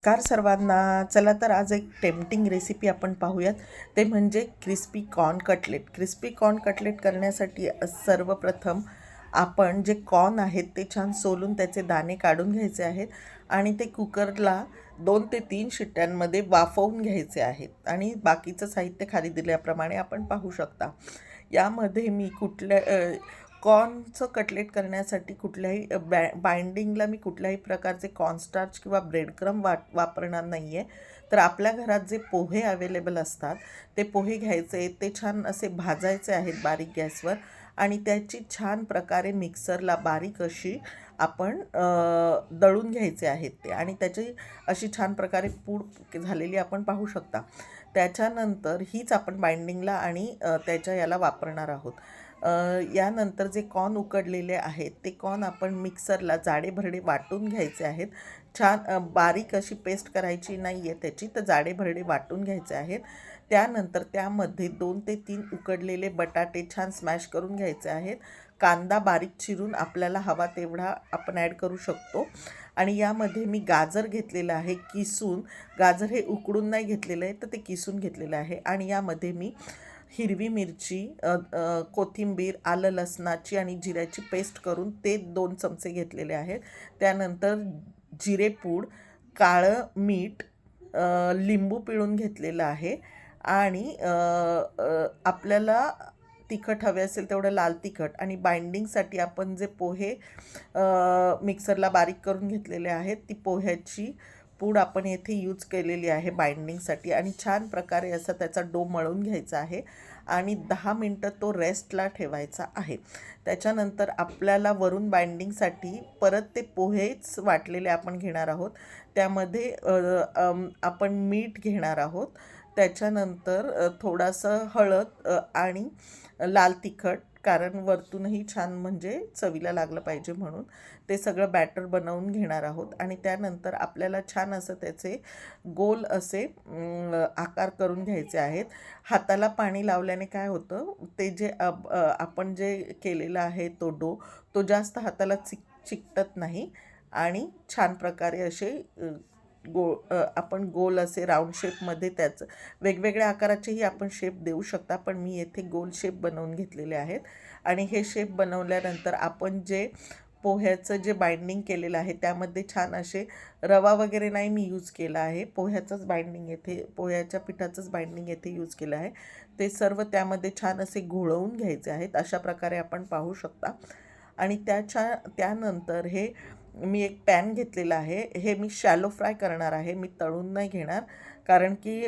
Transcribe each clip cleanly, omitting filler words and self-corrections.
नमस्कार सर्वांना. चला तर आज एक टेम्पटिंग रेसिपी आपण पाहूयात. ते म्हणजे crispy corn cutlet. Crispy corn cutlet करण्यासाठी सर्वप्रथम आपण जे कॉर्न आहेत ते छान सोलून त्याचे दाणे काढून घ्यायचे आहेत आणि ते कुकरला 2 ते 3 शिट्ट्यांमध्ये वाफवून घ्यायचे आहेत आणि बाकीचं साहित्य खाली दिल्याप्रमाणे आपण पाहू शकता. यामध्ये मी कॉर्नचं कटलेट करण्यासाठी कुठल्याही बाइंडिंगला मी कुठल्याही प्रकारचे कॉर्नस्टार्च किंवा ब्रेडक्रम वापरणार नाही आहे. तर आपल्या घरात जे पोहे अवेलेबल असतात ते पोहे घ्यायचे, ते छान असे भाजायचे आहेत बारीक गॅसवर आणि त्याची छान प्रकारे मिक्सरला बारीक अशी आपण दळून घ्यायचे आहेत ते आणि त्याची अशी छान प्रकारे पूड झालेली आपण पाहू शकता. त्याच्यानंतर हीच आपण बाइंडिंगला आणि त्याच्या याला वापरणार आहोत. यानंतर जे कॉर्न उकडलेले आहेत ते कॉर्न आपण मिक्सरला जाडेभरडे वाटून घ्यायचे आहेत. छान बारीक अशी पेस्ट करायची नाही आहे त्याची, तर जाडेभरडे वाटून घ्यायचे आहेत. त्यानंतर त्यामध्ये 2 ते 3 उकडलेले बटाटे छान स्मॅश करून घ्यायचे आहेत. कांदा बारीक चिरून आपल्याला हवा तेवढा आपण ॲड करू शकतो आणि यामध्ये मी गाजर घेतलेलं आहे किसून. गाजर हे उकडून नाही घेतलेलं आहे, तर ते किसून घेतलेलं आहे आणि यामध्ये मी हिरवी मिरची, कोथिंबीर, आलं लसणाची आणि जिऱ्याची पेस्ट करून ते 2 चमचे घेतलेले आहेत. त्यानंतर जिरेपूड, काळं मीठ, लिंबू पिळून घेतलेलं आहे आणि आपल्याला तिखट हवे असेल तेवढं लाल तिखट आणि बाइंडिंगसाठी आपण जे पोहे मिक्सरला बारीक करून घेतलेले आहेत ती पोह्याची पूड आपण येथे यूज केलेली आहे बाइंडिंगसाठी आणि छान प्रकारे असा त्याचा डो मळून घ्यायचा आहे आणि 10 मिनटं तो रेस्टला ठेवायचा आहे. त्याच्यानंतर आपल्याला वरून बाइंडिंगसाठी परत ते पोहेच वाटलेले आपण घेणार आहोत. त्यामध्ये आपण मीठ घेणार आहोत. त्याच्यानंतर थोडंसं हळद आणि लाल तिखट, कारण वरतूनही छान म्हणजे चवीला लागलं पाहिजे म्हणून ते सगळं बॅटर बनवून घेणार आहोत आणि त्यानंतर आपल्याला छान असं त्याचे गोल असे आकार करून घ्यायचे आहेत. हाताला पाणी लावल्याने काय होतं, ते जे आपण जे केलेलं आहे तो डो तो जास्त हाताला चिकटत नाही आणि छान प्रकारे असे आपण गोल असे राऊंड शेपमध्ये त्याचं वेगवेगळ्या आकाराचेही आपण शेप देऊ शकता, पण मी येथे गोल शेप बनवून घेतलेले आहेत. आणि हे शेप बनवल्यानंतर आपण जे पोह्याचं जे बाइंडिंग केलेलं आहे त्यामध्ये छान असे रवा वगैरे नाही मी यूज केला आहे, पोह्याचंच बाइंडिंग येथे पोह्याच्या पिठाचंच बाइंडिंग येथे यूज केलं आहे. ते सर्व त्यामध्ये छान असे घोळवून घ्यायचे आहेत. अशा प्रकारे आपण पाहू शकता. आणि त्यानंतर हे मी एक पॅन घेतलेला आहे. हे मी शॅलो फ्राय करणार आहे, मी तळून नाही घेणार, कारण की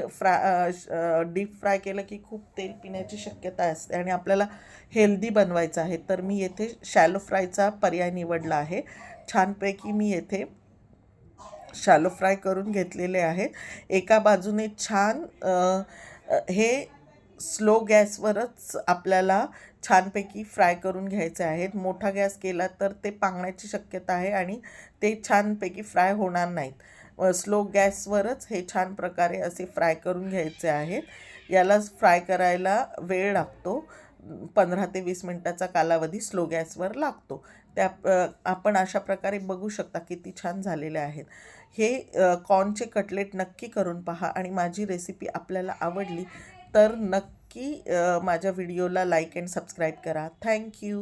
डीप फ्राय केलं की खूप तेल पिण्याची शक्यता असते आणि आपल्याला हेल्दी बनवायचं आहे. तर मी येथे शॅलो फ्रायचा पर्याय निवडला आहे. छानपैकी मी येथे शॅलो फ्राय करून घेतलेले आहेत. एका बाजूने छान हे स्लो गॅसवरच आपल्याला छानपैकी फ्राय करून घ्यायचे आहेत. मोठा गॅस केला तर ते पांगण्याची शक्यता आहे आणि ते छानपैकी फ्राय होणार नाहीत. स्लो गॅसवरच हे छान प्रकारे असे फ्राय करून घ्यायचे आहेत. याला फ्राय करायला वेळ लागतो, 15 ते 20 मिनटाचा कालावधी स्लो गॅसवर लागतो. आपण अशा प्रकारे बघू शकता किती छान झालेले आहेत. हे कॉर्नचे कटलेट नक्की करून पहा आणि माझी रेसिपी आपल्याला आवडली तर नक्की माझ्या व्हिडिओला लाईक अँड सबस्क्राईब करा. थँक्यू.